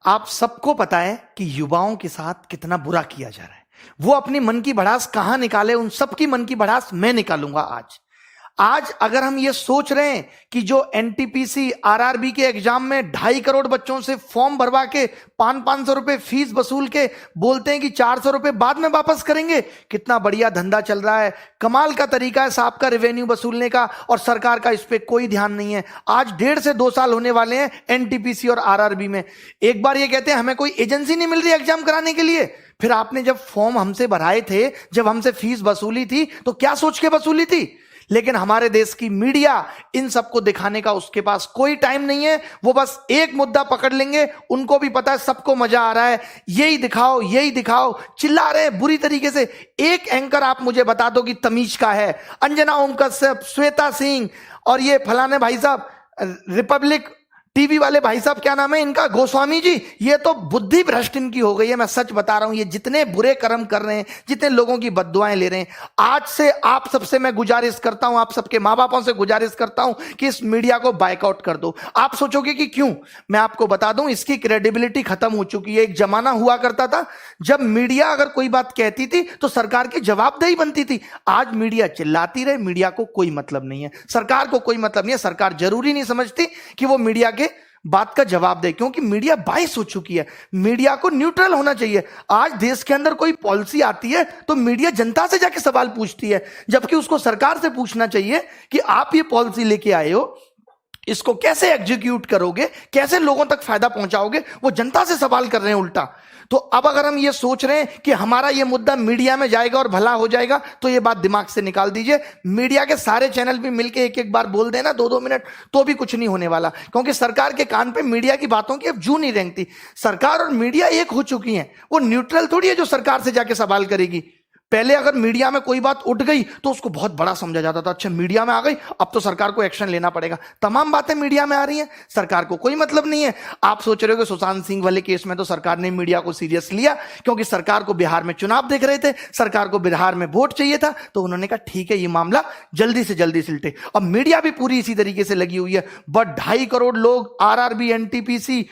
आप सबको पता है कि युवाओं के साथ कितना बुरा किया जा रहा है। वो अपनी मन की भड़ास कहां निकाले, उन सबकी मन की भड़ास मैं निकालूंगा आज अगर हम ये सोच रहे हैं कि जो एनटीपीसी आरआरबी के एग्जाम में 2.5 करोड़ बच्चों से फॉर्म भरवा के 500 रुपए फीस वसूल के बोलते हैं कि 400 रुपए बाद में वापस करेंगे, कितना बढ़िया धंधा चल रहा है, कमाल का तरीका है साहब का रेवेन्यू वसूलने का, और सरकार का इस पे कोई ध्यान नहीं है। आज 1.5 से 2 साल होने वाले हैं एनटीपीसी और आरआरबी में। एक बार ये कहते हैं हमें कोई एजेंसी नहीं मिल रही एग्जाम कराने के लिए, फिर आपने जब फॉर्म हमसे भराए थे, जब हमसे फीस वसूली थी, तो क्या सोच के वसूली थी? लेकिन हमारे देश की मीडिया इन सबको दिखाने का उसके पास कोई टाइम नहीं है। वो बस एक मुद्दा पकड़ लेंगे, उनको भी पता है सबको मजा आ रहा है, यही दिखाओ, चिल्ला रहे हैं बुरी तरीके से। एक एंकर आप मुझे बता दो कि तमीज का है, अंजना ओम कश्यप, श्वेता सिंह और ये फलाने भाई साहब रिपब्लिक टीवी वाले भाई साहब, क्या नाम है इनका, गोस्वामी जी, ये तो बुद्धि भ्रष्ट इनकी हो गई है। मैं सच बता रहा हूं, ये जितने बुरे कर्म कर रहे हैं, जितने लोगों की बद्दुआएं ले रहे हैं, आज से आप सबसे मैं गुजारिश करता हूं, आप सबके मां बापों से गुजारिश करता हूं कि इस मीडिया को बाइकआउट कर दो। आप सोचोगे कि क्यों, मैं आपको बता दूं, इसकी क्रेडिबिलिटी खत्म हो चुकी है। एक जमाना हुआ करता था जब मीडिया अगर कोई बात कहती थी तो सरकार की जवाबदेही बनती थी। आज मीडिया चिल्लाती रहे, मीडिया को कोई मतलब नहीं है, सरकार को कोई मतलब नहीं है। सरकार जरूरी नहीं समझती कि वो मीडिया के बात का जवाब दे, क्योंकि मीडिया बाइस हो चुकी है। मीडिया को न्यूट्रल होना चाहिए। आज देश के अंदर कोई पॉलिसी आती है तो मीडिया जनता से जाके सवाल पूछती है, जबकि उसको सरकार से पूछना चाहिए कि आप ये पॉलिसी लेके आए हो, इसको कैसे एग्जीक्यूट करोगे, कैसे लोगों तक फायदा पहुंचाओगे। वो जनता से सवाल कर रहे हैं उल्टा। तो अब अगर हम ये सोच रहे हैं कि हमारा ये मुद्दा मीडिया में जाएगा और भला हो जाएगा, तो ये बात दिमाग से निकाल दीजिए। मीडिया के सारे चैनल भी मिलकर एक बार बोल देना 2-2 मिनट, तो भी कुछ नहीं होने वाला, क्योंकि सरकार के कान पे मीडिया की बातों की अब जू नहीं रेंगती। सरकार और मीडिया एक हो चुकी है, वो न्यूट्रल थोड़ी है जो सरकार से जाके सवाल करेगी। पहले अगर मीडिया में कोई बात उठ गई तो उसको बहुत बड़ा समझा जाता था, अच्छा मीडिया में आ गई अब तो सरकार को एक्शन लेना पड़ेगा। तमाम बातें मीडिया में आ रही हैं, सरकार को कोई मतलब नहीं है। आप सोच रहे हो कि सुशांत सिंह वाले केस में तो सरकार ने मीडिया को सीरियस लिया, क्योंकि सरकार को बिहार में चुनाव देख रहे थे, सरकार को बिहार में वोट चाहिए था, तो उन्होंने कहा ठीक है ये मामला जल्दी से जल्दी सिलटे। अब मीडिया भी पूरी इसी तरीके से लगी हुई है। बट 2.5 करोड़ लोग आरआरबी, एनटीपीसी,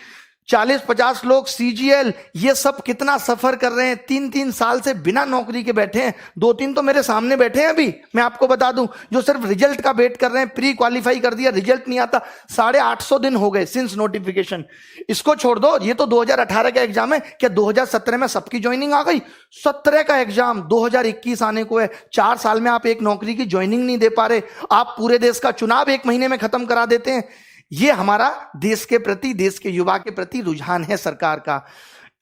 40-50 लोग सीजीएल, ये सब कितना सफर कर रहे हैं, 3-3 साल से बिना नौकरी के बैठे हैं। 2-3 तो मेरे सामने बैठे हैं अभी, मैं आपको बता दूं, जो सिर्फ रिजल्ट का वेट कर रहे हैं। प्री क्वालिफाई कर दिया, रिजल्ट नहीं आता, 850 दिन हो गए सिंस नोटिफिकेशन। इसको छोड़ दो, ये तो 2018 का एग्जाम है, क्या 2017 में सबकी ज्वाइनिंग आ गई? 17 का एग्जाम 2021 आने को है। 4 साल में आप एक नौकरी की ज्वाइनिंग नहीं दे पा रहे। आप पूरे देश का चुनाव 1 महीने में खत्म करा देते हैं। ये हमारा देश के प्रति, देश के युवा के प्रति रुझान है सरकार का।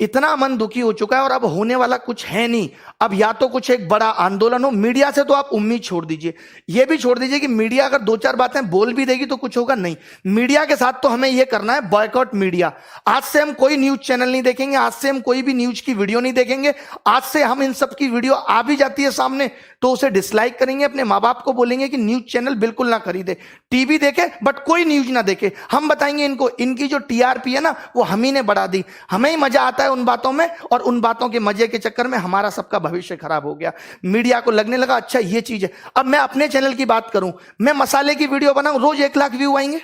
इतना मन दुखी हो चुका है, और अब होने वाला कुछ है नहीं। अब या तो कुछ एक बड़ा आंदोलन हो, मीडिया से तो आप उम्मीद छोड़ दीजिए, ये भी छोड़ दीजिए कि मीडिया अगर 2-4 बातें बोल भी देगी तो कुछ होगा नहीं। मीडिया के साथ तो हमें यह करना है, बॉयकॉट मीडिया। आज से हम कोई न्यूज चैनल नहीं देखेंगे, आज से हम कोई भी न्यूज की वीडियो नहीं देखेंगे। आज से हम इन सब की वीडियो आ भी जाती है सामने तो उसे डिसलाइक करेंगे, अपने माँ बाप को बोलेंगे कि न्यूज चैनल बिल्कुल ना खरीदे, टीवी देखे बट कोई न्यूज ना देखे। हम बताएंगे इनको, इनकी जो टीआरपी है ना वो हम ही ने बढ़ा दी। हमें ही मजा आता है उन बातों में, और उन बातों के मजे के चक्कर में हमारा सबका भविष्य खराब हो गया। मीडिया को लगने लगा अच्छा ये चीज है। अब मैं अपने चैनल की बात करूं, मैं मसाले की वीडियो बनाऊं, रोज 1 लाख व्यू आएंगे,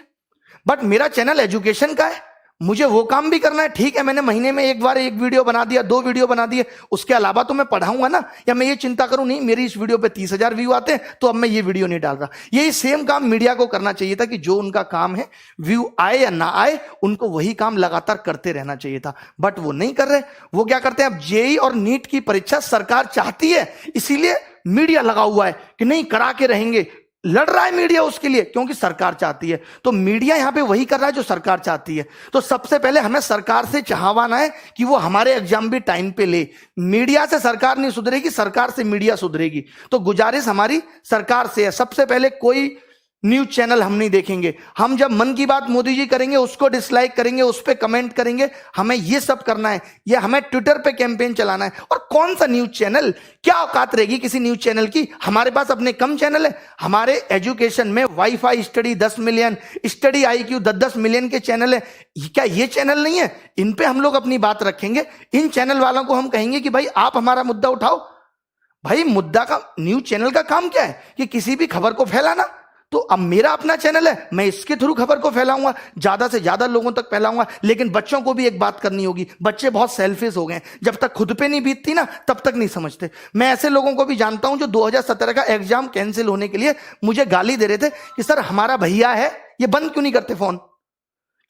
बट मेरा चैनल एजुकेशन का है, मुझे वो काम भी करना है। ठीक है, मैंने महीने में एक बार 1 वीडियो बना दिया, 2 वीडियो बना दिए, उसके अलावा तो मैं पढ़ाऊंगा ना। या मैं ये चिंता करूं नहीं मेरी इस वीडियो पे 30,000 व्यू आते हैं तो अब मैं ये वीडियो नहीं डाल रहा। यही सेम काम मीडिया को करना चाहिए था कि जो उनका काम है, व्यू आए या ना आए, उनको वही काम लगातार करते रहना चाहिए था। बट वो नहीं कर रहे। वो क्या करते हैं, अब जेईई और नीट की परीक्षा सरकार चाहती है, इसीलिए मीडिया लगा हुआ है कि नहीं करा के रहेंगे। लड़ रहा है मीडिया उसके लिए, क्योंकि सरकार चाहती है। तो मीडिया यहां पे वही कर रहा है जो सरकार चाहती है। तो सबसे पहले हमें सरकार से चाहवाना है कि वो हमारे एग्जाम भी टाइम पे ले। मीडिया से सरकार नहीं सुधरेगी, सरकार से मीडिया सुधरेगी। तो गुजारिश हमारी सरकार से है, सबसे पहले कोई न्यूज चैनल हम नहीं देखेंगे। हम जब मन की बात मोदी जी करेंगे उसको डिसलाइक करेंगे, उस पर कमेंट करेंगे। हमें ये सब करना है, ये हमें ट्विटर पे कैंपेन चलाना है। और कौन सा न्यूज चैनल, क्या औकात रहेगी किसी न्यूज चैनल की? हमारे पास अपने कम चैनल है। हमारे एजुकेशन में wifi study 10 million, study IQ 10-10 million के चैनल है। क्या ये चैनल नहीं है? इन पे हम लोग अपनी बात रखेंगे। इन चैनल वालों को हम कहेंगे कि भाई आप हमारा मुद्दा उठाओ। भाई मुद्दा का, न्यूज चैनल का काम क्या है कि किसी भी खबर को फैलाना। तो तो अब मेरा अपना चैनल है, मैं इसके थ्रू खबर को फैलाऊंगा, ज्यादा से ज्यादा लोगों तक फैलाऊंगा। लेकिन बच्चों को भी एक बात करनी होगी, बच्चे बहुत सेल्फिश हो गए, जब तक खुद पे नहीं बीतती ना तब तक नहीं समझते। मैं ऐसे लोगों को भी जानता हूं जो 2017 का एग्जाम कैंसिल होने के लिए मुझे गाली दे रहे थे कि सर हमारा भैया है, ये बंद क्यों नहीं करते फोन,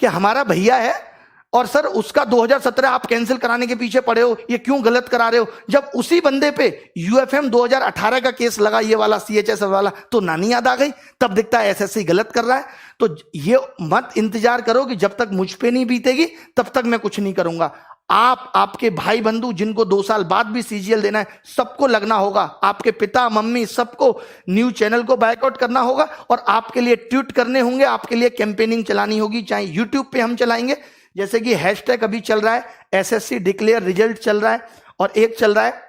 कि हमारा भैया है और सर उसका 2017 आप कैंसिल कराने के पीछे पड़े हो, ये क्यों गलत करा रहे हो। जब उसी बंदे पे यूएफएम 2018 का केस लगा, ये वाला सीएचएस वाला, तो नानी याद आ गई, तब दिखता है एसएससी गलत कर रहा है। तो ये मत इंतजार करो कि जब तक मुझ पे नहीं बीतेगी तब तक मैं कुछ नहीं करूंगा। आप, आपके भाई बंधु जिनको 2 साल बाद भी सीजीएल देना है, सबको लगना होगा, आपके पिता मम्मी सबको न्यूज चैनल को बायकॉट करना होगा और आपके लिए ट्वीट करने होंगे, आपके लिए कैंपेनिंग चलानी होगी, चाहे यूट्यूब पे हम चलाएंगे, जैसे कि हैशटैग अभी चल रहा है एसएससी डिक्लेयर रिजल्ट चल रहा है, और एक चल रहा है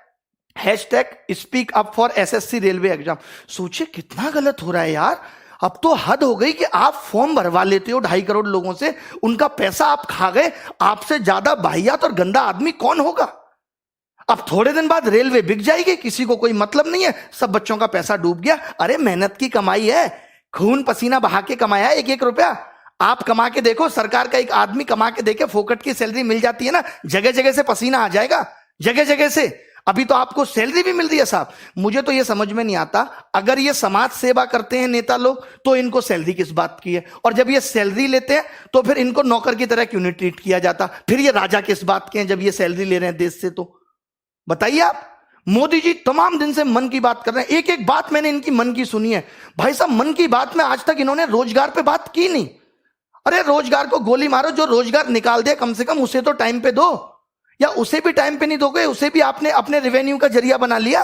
hashtag speak up for SSC railway exam. सोचिए कितना गलत हो रहा है यार। अब तो हद हो गई कि आप फॉर्म भरवा लेते हो 2.5 करोड़ लोगों से, उनका पैसा आप खा गए, आपसे ज्यादा वाहियात और गंदा आदमी कौन होगा। अब थोड़े दिन बाद रेलवे बिक जाएगी, किसी को कोई मतलब नहीं है, सब बच्चों का पैसा डूब गया। अरे मेहनत की कमाई है, खून पसीना बहा के कमाया है 1-1 रुपया। आप कमा के देखो, सरकार का एक आदमी कमा के देखे, फोकट की सैलरी मिल जाती है ना, जगह जगह से पसीना आ जाएगा, जगह जगह से। अभी तो आपको सैलरी भी मिल रही है साहब। मुझे तो ये समझ में नहीं आता, अगर ये समाज सेवा करते हैं नेता लोग तो इनको सैलरी किस बात की है, और जब ये सैलरी लेते हैं तो फिर इनको नौकर की तरह क्यों नहीं ट्रीट किया जाता, फिर ये राजा किस बात के हैं जब ये सैलरी ले रहे हैं देश से। तो बताइए आप। मोदी जी तमाम दिन से मन की बात कर रहे हैं, एक एक बात मैंने इनकी मन की सुनी है। भाई साहब मन की बात में आज तक इन्होंने रोजगार पे बात की नहीं। अरे रोजगार को गोली मारो, जो रोजगार निकाल दे कम से कम उसे तो टाइम पे दो, या उसे भी टाइम पे नहीं दोगे, उसे भी आपने अपने रेवेन्यू का जरिया बना लिया।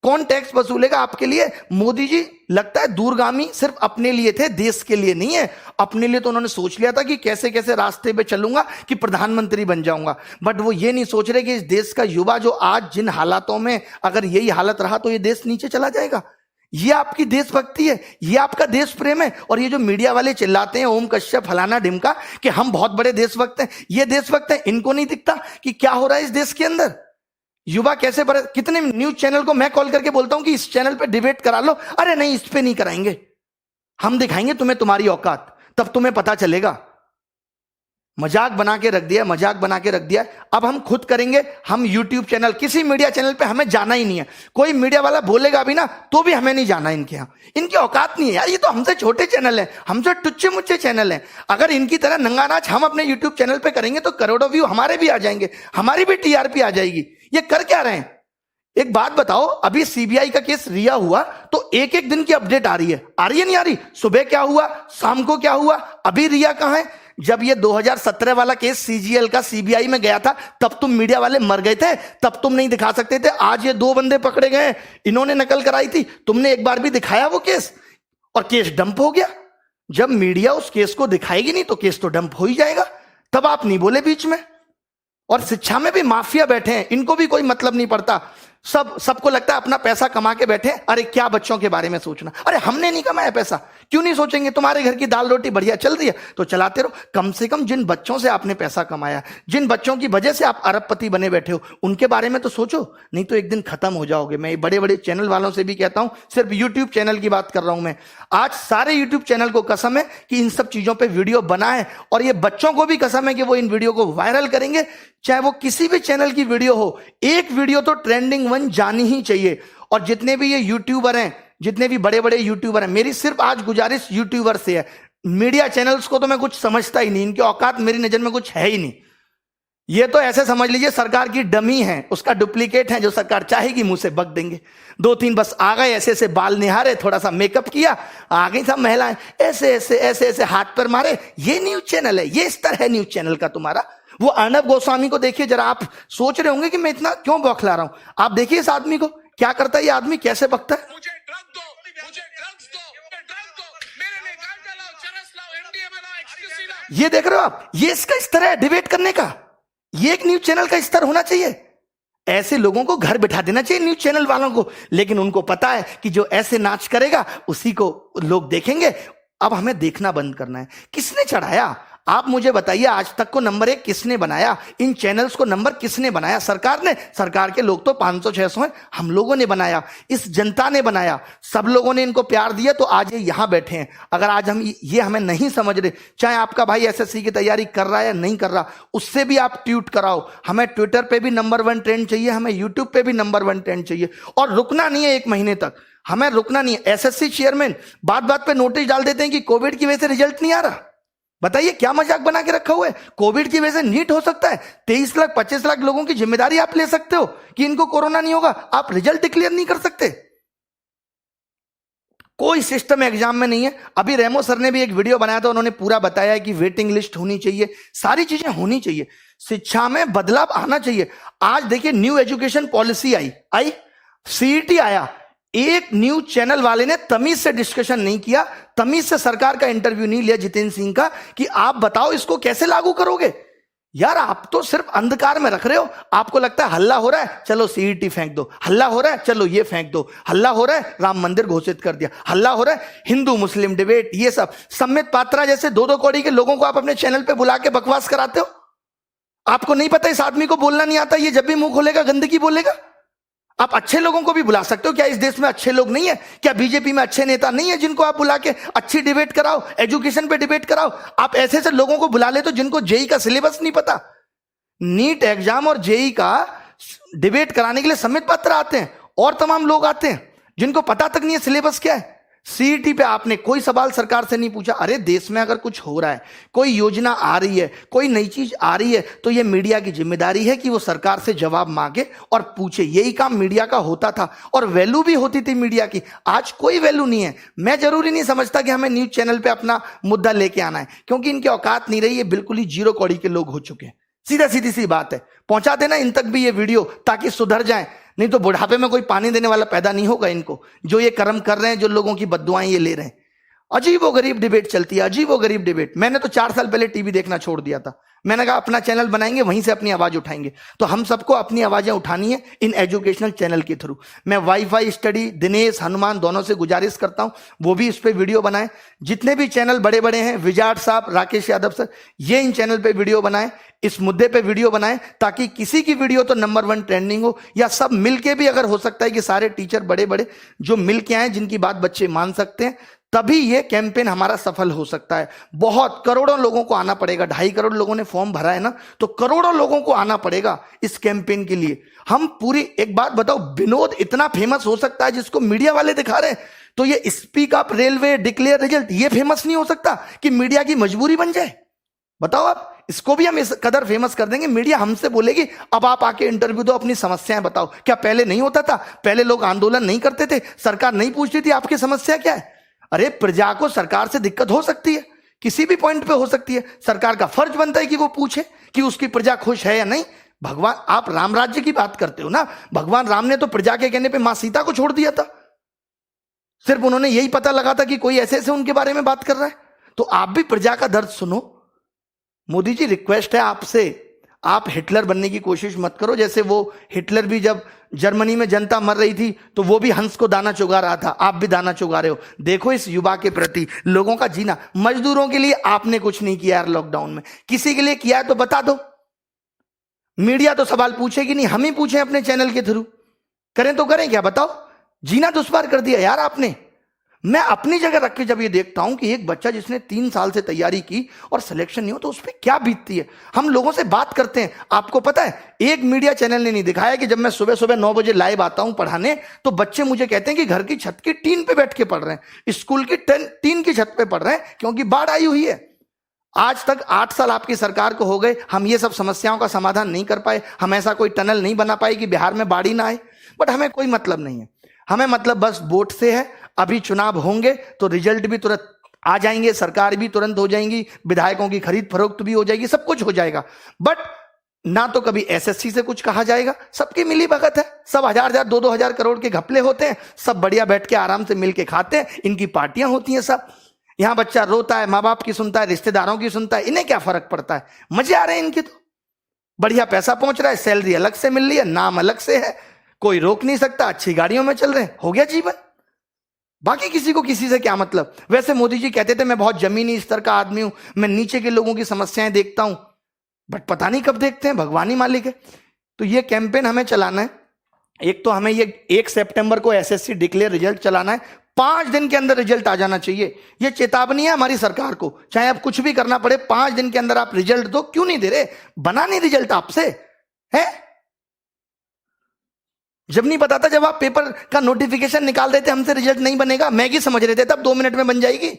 कौन टैक्स वसूलेगा आपके लिए। मोदी जी लगता है दूरगामी सिर्फ अपने लिए थे, देश के लिए नहीं है। अपने लिए तो उन्होंने सोच लिया था कि कैसे कैसे रास्ते पे चलूंगा कि प्रधानमंत्री बन जाऊंगा, बट वो ये नहीं सोच रहे कि इस देश का युवा जो आज जिन हालातों में, अगर यही हालत रहा तो ये देश नीचे चला जाएगा। ये आपकी देशभक्ति है, ये आपका देश प्रेम है। और ये जो मीडिया वाले चिल्लाते हैं ओम कश्यप फलाना ढिमका कि हम बहुत बड़े देशभक्त हैं, ये देशभक्त हैं, इनको नहीं दिखता कि क्या हो रहा है इस देश के अंदर। युवा कैसे बड़े, कितने न्यूज चैनल को मैं कॉल करके बोलता हूं कि इस चैनल पे डिबेट करा लो, अरे नहीं इस पे नहीं कराएंगे, हम दिखाएंगे तुम्हें तुम्हारी औकात, तब तुम्हें पता चलेगा। मजाक बना के रख दिया, मजाक बना के रख दिया। अब हम खुद करेंगे, हम यूट्यूब चैनल, किसी मीडिया चैनल पे हमें जाना ही नहीं है। कोई मीडिया वाला बोलेगा भी ना तो भी हमें नहीं जाना इनके यहाँ, इनकी औकात नहीं है यार। ये तो हमसे छोटे चैनल है, हमसे टुच्चे मुच्चे चैनल है। अगर इनकी तरह नंगा नाच हम अपने यूट्यूब चैनल पे करेंगे तो करोड़ों व्यू हमारे भी आ जाएंगे, हमारी भी टीआरपी आ जाएगी। ये कर क्या रहे हैं। एक बात बताओ, अभी सीबीआई का केस रिया हुआ तो एक एक दिन की अपडेट आ रही है नहीं आ रही। सुबह क्या हुआ, शाम को क्या हुआ, अभी रिया कहां है। जब ये 2017 वाला केस सीजीएल का सीबीआई में गया था तब तुम मीडिया वाले मर गए थे, तब तुम नहीं दिखा सकते थे। आज ये 2 बंदे पकड़े गए, इन्होंने नकल कराई थी, तुमने एक बार भी दिखाया वो केस, और केस डंप हो गया। जब मीडिया उस केस को दिखाएगी नहीं तो केस तो डंप हो ही जाएगा। तब आप नहीं बोले बीच में। और शिक्षा में भी माफिया बैठे हैं, इनको भी कोई मतलब नहीं पड़ता। सबको लगता है अपना पैसा कमा के बैठे। अरे क्या बच्चों के बारे में सोचना, अरे हमने नहीं कमाया पैसा, क्यों नहीं सोचेंगे। तुम्हारे घर की दाल रोटी बढ़िया चल रही है तो चलाते रहो। कम से कम जिन बच्चों से आपने पैसा कमाया, जिन बच्चों की वजह से आप अरबपति बने बैठे हो, उनके बारे में तो सोचो, नहीं तो एक दिन खत्म हो जाओगे। मैं बड़े बड़े चैनल वालों से भी कहता हूं, सिर्फ यूट्यूब चैनल की बात कर रहा हूं मैं। आज सारे यूट्यूब चैनल को कसम है कि इन सब चीजों पर वीडियो बनाए, और ये बच्चों को भी कसम है कि वो इन वीडियो को वायरल करेंगे, चाहे वो किसी भी चैनल की वीडियो हो। एक वीडियो तो ट्रेंडिंग 1 जानी ही चाहिए। और जितने भी ये यूट्यूबर हैं, जितने भी बड़े बड़े यूट्यूबर हैं, मेरी सिर्फ आज गुजारिश यूट्यूबर से है, मीडिया चैनल्स को तो मैं कुछ समझता ही नहीं, इनकी औकात मेरी नजर में कुछ है ही नहीं। ये तो ऐसे समझ लीजिए सरकार की डमी है, उसका डुप्लीकेट है, जो सरकार चाहेगी मुंह से बक देंगे। 2-3 बस आ गए, ऐसे ऐसे बाल निहारे, थोड़ा सा मेकअप किया, आ गई सब महिलाएं, ऐसे ऐसे ऐसे ऐसे हाथ पर मारे। ये न्यूज चैनल है, ये स्तर है न्यूज चैनल का तुम्हारा। वो अर्णब गोस्वामी को देखिए जरा, आप सोच रहे होंगे कि मैं इतना क्यों बौखला रहा हूं। आप देखिए इस आदमी को, क्या करता है ये आदमी, कैसे बकता है। मुझे ड्रग्स दो, मुझे ड्रग्स दो, ड्रग्स दो, मेरे लिए गांजा लाओ, चरस लाओ, एमडीएमए लाओ, एक्सक्यूसी लाओ। ये देख रहे हो आप, ये इसका स्तर है डिबेट करने का। ये एक न्यूज चैनल का स्तर होना चाहिए। ऐसे लोगों को घर बिठा देना चाहिए न्यूज चैनल वालों को, लेकिन उनको पता है कि जो ऐसे नाच करेगा उसी को लोग देखेंगे। अब हमें देखना बंद करना है। किसने चढ़ाया, आप मुझे बताइए, आज तक को नंबर 1 किसने बनाया? इन चैनल्स को नंबर किसने बनाया? सरकार ने। सरकार के लोग तो 500-600 हैं, हम लोगों ने बनाया, इस जनता ने बनाया, सब लोगों ने इनको प्यार दिया, तो आज ये यहां बैठे हैं। अगर आज हम ये हमें नहीं समझ रहे, चाहे आपका भाई एसएससी की तैयारी कर रहा है या नहीं कर रहा, उससे भी आप ट्वीट कराओ। हमें ट्विटर पे भी नंबर 1 ट्रेंड चाहिए, हमें यूट्यूब पे भी नंबर 1 ट्रेंड चाहिए, और रुकना नहीं है 1 महीने तक, हमें रुकना नहीं है। एसएससी चेयरमैन बात बात पे नोटिस डाल देते हैं कि कोविड की वजह से रिजल्ट नहीं आ रहा। बताइए क्या मजाक बना के रखा हुआ है? कोविड की वजह से नीट हो सकता है, 23 लाख 25 लाख लोगों की जिम्मेदारी आप ले सकते हो कि इनको कोरोना नहीं होगा, आप रिजल्ट डिक्लेयर नहीं कर सकते। कोई सिस्टम एग्जाम में नहीं है। अभी रेमो सर ने भी एक वीडियो बनाया था, उन्होंने पूरा बताया है कि वेटिंग लिस्ट होनी चाहिए, सारी चीजें होनी चाहिए, शिक्षा में बदलाव आना चाहिए। आज देखिए न्यू एजुकेशन पॉलिसी आई, सीईटी आया, एक न्यूज चैनल वाले ने तमीज से डिस्कशन नहीं किया, तमीज से सरकार का इंटरव्यू नहीं लिया जितेंद्र सिंह का कि आप बताओ इसको कैसे लागू करोगे। यार आप तो सिर्फ अंधकार में रख रहे हो। आपको लगता है हल्ला हो रहा है, चलो सीईटी फेंक दो, हल्ला हो रहा है, चलो ये फेंक दो, हल्ला हो रहा है, राम मंदिर घोषित कर दिया, हल्ला हो रहा है, हिंदू मुस्लिम डिबेट, ये सब। सम्मित पात्रा जैसे 2-2 कौड़ी के लोगों को आप अपने चैनल पे बुला के बकवास कराते हो। आपको नहीं पता इस आदमी को बोलना नहीं आता, ये जब भी मुंह खोलेगा गंदगी बोलेगा। आप अच्छे लोगों को भी बुला सकते हो। क्या इस देश में अच्छे लोग नहीं है? क्या बीजेपी में अच्छे नेता नहीं है जिनको आप बुला के अच्छी डिबेट कराओ, एजुकेशन पे डिबेट कराओ? आप ऐसे ऐसे लोगों को बुला ले तो जिनको जेई का सिलेबस नहीं पता, नीट एग्जाम और जेई का डिबेट कराने के लिए सम्मित पात्र आते हैं, और तमाम लोग आते हैं जिनको पता तक नहीं है सिलेबस क्या है। सीईटी पे आपने कोई सवाल सरकार से नहीं पूछा। अरे देश में अगर कुछ हो रहा है, कोई योजना आ रही है, कोई नई चीज आ रही है, तो ये मीडिया की जिम्मेदारी है कि वो सरकार से जवाब मांगे और पूछे। यही काम मीडिया का होता था और वैल्यू भी होती थी मीडिया की। आज कोई वैल्यू नहीं है। मैं जरूरी नहीं समझता कि हमें न्यूज चैनल पे अपना मुद्दा लेके आना है, क्योंकि इनकी औकात नहीं रही है, बिल्कुल ही 0 कौड़ी के लोग हो चुके हैं। सीधा सीधी सी बात है। पहुंचा देना इन तक भी ये वीडियो ताकि सुधर जाए, नहीं तो बुढ़ापे में कोई पानी देने वाला पैदा नहीं होगा इनको, जो ये कर्म कर रहे हैं, जो लोगों की बद्दुआएं ये ले रहे हैं। अजीबो गरीब डिबेट चलती है, अजीबो गरीब डिबेट। मैंने तो 4 साल पहले टीवी देखना छोड़ दिया था। मैंने कहा अपना चैनल बनाएंगे, वहीं से अपनी आवाज उठाएंगे। तो हम सबको अपनी आवाजें उठानी है इन एजुकेशनल चैनल के थ्रू। मैं वाईफाई स्टडी, दिनेश, हनुमान दोनों से गुजारिश करता हूं वो भी इस पे वीडियो बनाएं। जितने भी चैनल बड़े बड़े हैं, विजाट साहब, राकेश यादव सर, ये इन चैनल पे वीडियो बनाएं, इस मुद्दे पे वीडियो बनाएं, ताकि किसी की वीडियो तो नंबर 1 ट्रेंडिंग हो, या सब मिलके भी, अगर हो सकता है कि सारे टीचर बड़े बड़े जो मिलके आए, जिनकी बात बच्चे मान सकते हैं, तभी ये कैंपेन हमारा सफल हो सकता है। बहुत करोड़ों लोगों को आना पड़ेगा। 2.5 करोड़ लोगों ने फॉर्म भरा है ना, तो करोड़ों लोगों को आना पड़ेगा इस कैंपेन के लिए। हम पूरी, एक बात बताओ, विनोद इतना फेमस हो सकता है जिसको मीडिया वाले दिखा रहे हैं, तो ये speak up railway declare result ये फेमस नहीं हो सकता कि मीडिया की मजबूरी बन जाए? बताओ आप, इसको भी हम इस कदर फेमस कर देंगे, मीडिया हमसे बोलेगी अब आप आके इंटरव्यू दो, अपनी समस्याएं बताओ। क्या पहले नहीं होता था? पहले लोग आंदोलन नहीं करते थे? सरकार नहीं पूछती थी आपकी समस्या क्या है? अरे प्रजा को सरकार से दिक्कत हो सकती है, किसी भी पॉइंट पे हो सकती है। सरकार का फर्ज बनता है कि वो पूछे कि उसकी प्रजा खुश है या नहीं। भगवान, आप राम राज्य की बात करते हो ना, भगवान राम ने तो प्रजा के कहने पे मां सीता को छोड़ दिया था। सिर्फ उन्होंने यही पता लगा था कि कोई ऐसे ऐसे उनके बारे में बात कर रहा है। तो आप भी प्रजा का दर्द सुनो। मोदी जी, रिक्वेस्ट है आपसे, आप हिटलर बनने की कोशिश मत करो। जैसे वो हिटलर भी जब जर्मनी में जनता मर रही थी तो वो भी हंस को दाना चुगा रहा था, आप भी दाना चुगा रहे हो। देखो इस युवा के प्रति, लोगों का जीना। मजदूरों के लिए आपने कुछ नहीं किया यार लॉकडाउन में, किसी के लिए किया है तो बता दो। मीडिया तो सवाल पूछेगी नहीं, हम ही पूछें अपने चैनल के थ्रू। करें तो करें क्या, बताओ? जीना दुश्वार कर दिया यार आपने। मैं अपनी जगह रख के जब ये देखता हूं कि एक बच्चा जिसने 3 साल से तैयारी की और सिलेक्शन नहीं हो, तो उस पर क्या बीतती है। हम लोगों से बात करते हैं, आपको पता है एक मीडिया चैनल ने नहीं दिखाया कि जब मैं सुबह सुबह 9 बजे लाइव आता हूं पढ़ाने, तो बच्चे मुझे कहते हैं कि घर की छत की टीन पे बैठ के पढ़ रहे हैं, स्कूल की टीन की छत पे पढ़ रहे हैं, क्योंकि बाढ़ आई हुई है। आज तक 8 साल आपकी सरकार को हो गए, हम ये सब समस्याओं का समाधान नहीं कर पाए, हम ऐसा कोई टनल नहीं बना पाए कि बिहार में बाढ़ ही ना आए। बट हमें कोई मतलब नहीं है, हमें मतलब बस वोट से है। अभी चुनाव होंगे तो रिजल्ट भी तुरंत आ जाएंगे, सरकार भी तुरंत हो जाएंगी, विधायकों की खरीद फरोख्त भी हो जाएगी, सब कुछ हो जाएगा। बट ना तो कभी एसएससी से कुछ कहा जाएगा, सबकी मिली भगत है, सब 1000-1000 2-2 करोड़ के घपले होते हैं, सब बढ़िया बैठ के आराम से मिलके खाते हैं, इनकी पार्टियां होती हैं सब। यहां बच्चा रोता है, माँ बाप की सुनता है, रिश्तेदारों की सुनता है, इन्हें क्या फर्क पड़ता है? मजे आ रहे हैं इनके, तो बढ़िया पैसा पहुंच रहा है, सैलरी अलग से मिल रही है, नाम अलग से है, कोई रोक नहीं सकता, अच्छी गाड़ियों में चल रहे हैं, हो गया जीवन। बाकी किसी को किसी से क्या मतलब। वैसे मोदी जी कहते थे मैं बहुत जमीनी स्तर का आदमी हूं, मैं नीचे के लोगों की समस्याएं देखता हूं, बट पता नहीं कब देखते हैं, भगवान ही मालिक है। तो ये कैंपेन हमें चलाना है। एक तो हमें ये 1 सितंबर को एसएससी डिक्लेयर रिजल्ट चलाना है, 5 दिन के अंदर रिजल्ट आ जाना चाहिए। ये चेतावनी है हमारी सरकार को, चाहे आप कुछ भी करना पड़े, 5 दिन के अंदर आप रिजल्ट दो। क्यों नहीं दे रहे? बना नहीं रिजल्ट आपसे है? जब नहीं पता था, जब आप पेपर का नोटिफिकेशन निकाल देते हमसे रिजल्ट नहीं बनेगा, मैगी समझ रहे थे, तब 2 मिनट में बन जाएगी।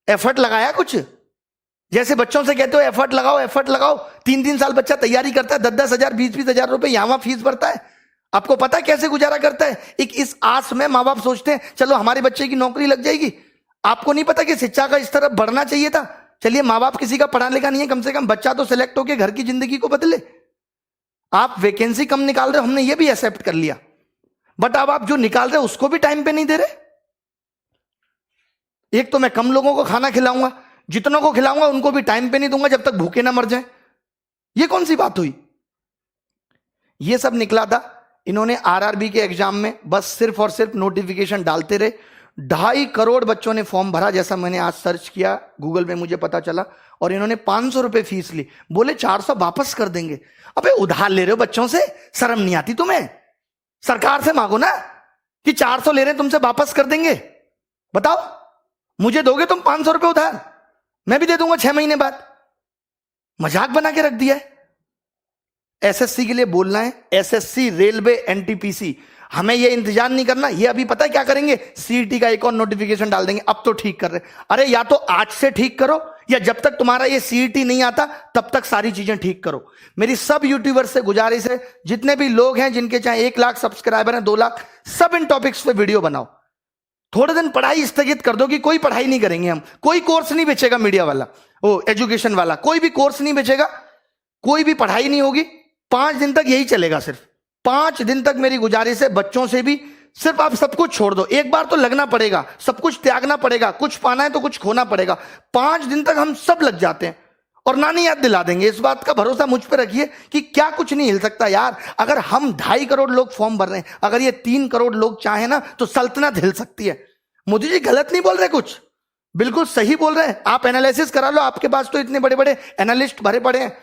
एफर्ट लगाया कुछ? जैसे बच्चों से कहते हो एफर्ट लगाओ एफर्ट लगाओ, 3-3 साल बच्चा तैयारी करता है, 10-10 हजार 20-20 हजार रुपए यहां फीस भरता है। आपको पता है कैसे गुजारा करता है? एक इस आस में माँ बाप सोचते हैं चलो हमारे बच्चे की नौकरी लग जाएगी। आपको नहीं पता कि शिक्षा का स्तर बढ़ना चाहिए था। चलिए माँ बाप किसी का पढ़ा लिखा नहीं है, कम से कम बच्चा तो सिलेक्ट होकर घर की जिंदगी को बदले। आप वैकेंसी कम निकाल रहे हो, हमने ये भी एक्सेप्ट कर लिया, बट अब आप जो निकाल रहे हो उसको भी टाइम पे नहीं दे रहे। एक तो मैं कम लोगों को खाना खिलाऊंगा, जितनों को खिलाऊंगा उनको भी टाइम पे नहीं दूंगा जब तक भूखे ना मर जाए। ये कौन सी बात हुई? ये सब निकला था। इन्होंने आरआरबी के एग्जाम में बस सिर्फ और सिर्फ नोटिफिकेशन डालते रहे। 2.5 करोड़ बच्चों ने फॉर्म भरा, जैसा मैंने आज सर्च किया गूगल में मुझे पता चला, और इन्होंने 500 रुपए फीस ली। बोले 400 वापस कर देंगे। अबे उधार ले रहे हो बच्चों से, शर्म नहीं आती तुम्हें? सरकार से मांगो ना कि 400 ले रहे हैं तुमसे वापस कर देंगे। बताओ, मुझे दोगे तुम 500 रुपए उधार, मैं भी दे दूंगा 6 महीने बाद। मजाक बना के रख दिया है। एसएससी के लिए बोलना है, एसएससी, रेलवे, एनटीपीसी, हमें ये इंतजार नहीं करना। ये अभी पता है क्या करेंगे? सीईटी का एक और नोटिफिकेशन डाल देंगे। अब तो ठीक कर रहे, अरे या तो आज से ठीक करो, या जब तक तुम्हारा ये सीईटी नहीं आता तब तक सारी चीजें ठीक करो। मेरी सब यूट्यूबर्स से गुजारिश है, जितने भी लोग हैं जिनके चाहे 1 लाख सब्सक्राइबर हैं, 2 लाख, सब इन टॉपिक्स पे वीडियो बनाओ। थोड़े दिन पढ़ाई स्थगित कर दो कि कोई पढ़ाई नहीं करेंगे हम, कोई कोर्स नहीं बेचेगा मीडिया वाला, वो एजुकेशन वाला, कोई भी कोर्स नहीं बेचेगा, कोई भी पढ़ाई नहीं होगी। 5 दिन तक यही चलेगा। सिर्फ 5 दिन तक मेरी गुजारिश है, बच्चों से भी सिर्फ आप सब कुछ छोड़ दो। एक बार तो लगना पड़ेगा, सब कुछ त्यागना पड़ेगा, कुछ पाना है तो कुछ खोना पड़ेगा। 5 दिन तक हम सब लग जाते हैं और नानी याद दिला देंगे। इस बात का भरोसा मुझ पर रखिए कि क्या कुछ नहीं हिल सकता यार। अगर हम 2.5 करोड़ लोग फॉर्म भर रहे हैं, अगर ये 3 करोड़ लोग चाहे ना तो सल्तनत हिल सकती है। मोदी जी गलत नहीं बोल रहे, कुछ बिल्कुल सही बोल रहे हैं। आप एनालिसिस करा लो, आपके पास तो इतने बड़े बड़े एनालिस्ट भरे पड़े हैं,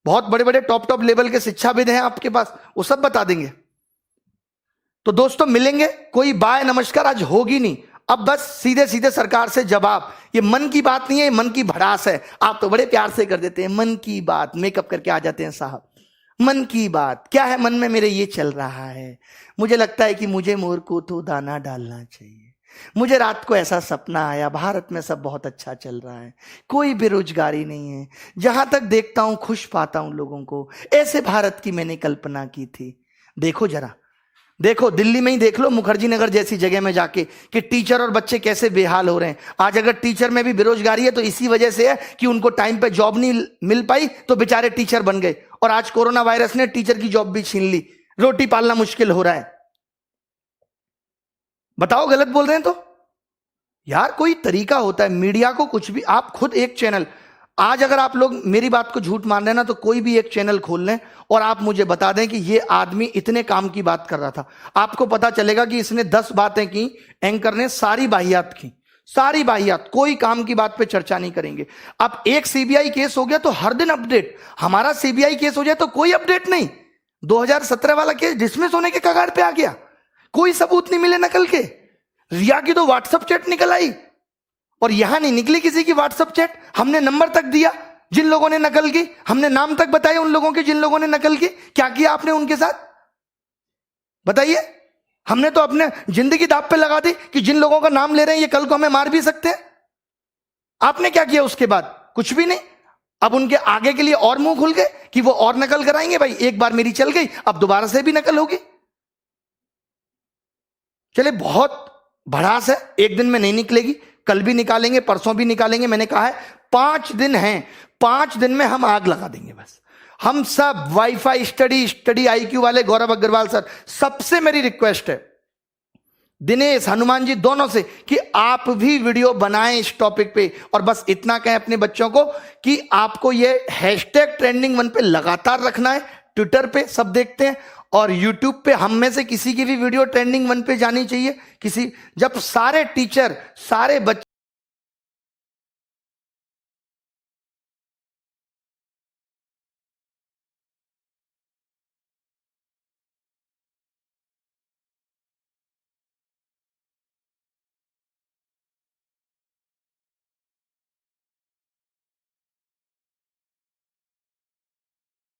बहुत बड़े बड़े टॉप लेवल के शिक्षाविद हैं आपके पास, वो सब बता देंगे। तो दोस्तों मिलेंगे, कोई बाय नमस्कार आज होगी नहीं। अब बस सीधे सीधे सरकार से जवाब। ये मन की बात नहीं है, मन की भड़ास है। आप तो बड़े प्यार से कर देते हैं मन की बात, मेकअप करके आ जाते हैं साहब। मन की बात क्या है? मन में मेरे ये चल रहा है, मुझे लगता है कि मुझे मोर को तो दाना डालना चाहिए, मुझे रात को ऐसा सपना आया, भारत में सब बहुत अच्छा चल रहा है, कोई बेरोजगारी नहीं है, जहां तक देखता हूं खुश पाता हूं लोगों को, ऐसे भारत की मैंने कल्पना की थी। देखो जरा, देखो दिल्ली में ही देख लो, मुखर्जी नगर जैसी जगह में जाके कि टीचर और बच्चे कैसे बेहाल हो रहे हैं। आज अगर टीचर में भी बेरोजगारी है तो इसी वजह से है कि उनको टाइम पे जॉब नहीं मिल पाई, तो बेचारे टीचर बन गए। और आज कोरोना वायरस ने टीचर की जॉब भी छीन ली, रोटी पालना मुश्किल हो रहा है। बताओ गलत बोल रहे हैं तो? यार कोई तरीका होता है। मीडिया को कुछ भी, आप खुद एक चैनल, आज अगर आप लोग मेरी बात को झूठ मान रहे हैं ना, तो कोई भी एक चैनल खोल लें और आप मुझे बता दें कि ये आदमी इतने काम की बात कर रहा था, आपको पता चलेगा कि इसने 10 बातें की, एंकर ने सारी बाहियात की, सारी बाहियात, कोई काम की बात पे चर्चा नहीं करेंगे। अब एक सीबीआई केस हो गया तो हर दिन अपडेट, हमारा सीबीआई केस हो जाए तो कोई अपडेट नहीं। 2017 वाला केस डिसमिस होने के कगार पे आ गया, कोई सबूत नहीं मिले नकल के। रिया की तो व्हाट्सएप चैट निकल आई, और यहां नहीं निकली किसी की व्हाट्सएप चैट। हमने नंबर तक दिया जिन लोगों ने नकल की, हमने नाम तक बताए उन लोगों के जिन लोगों ने नकल की। क्या किया आपने उनके साथ बताइए? हमने तो अपने जिंदगी दांव पे लगा दी कि जिन लोगों का नाम ले रहे हैं ये कल को हमें मार भी सकते हैं। आपने क्या किया उसके बाद? कुछ भी नहीं। अब उनके आगे के लिए और मुंह खुल गए कि वो और नकल कराएंगे। भाई एक बार मेरी चल गई, अब दोबारा से भी नकल होगी। चले बहुत भड़ास है, एक दिन में नहीं निकलेगी, कल भी निकालेंगे, परसों भी निकालेंगे। मैंने कहा है 5 दिन हैं, 5 दिन में हम आग लगा देंगे। बस हम सब वाईफाई स्टडी आईक्यू वाले गौरव अग्रवाल सर, सबसे मेरी रिक्वेस्ट है, दिनेश, हनुमान जी दोनों से, कि आप भी वीडियो बनाएं इस टॉपिक पे। और बस इतना कहें अपने बच्चों को कि आपको ये हैशटैग ट्रेंडिंग 1 पे लगातार रखना है, ट्विटर पे सब देखते हैं। और YouTube पे हम में से किसी की भी वीडियो ट्रेंडिंग 1 पे जानी चाहिए? जब सारे टीचर, सारे बच्चे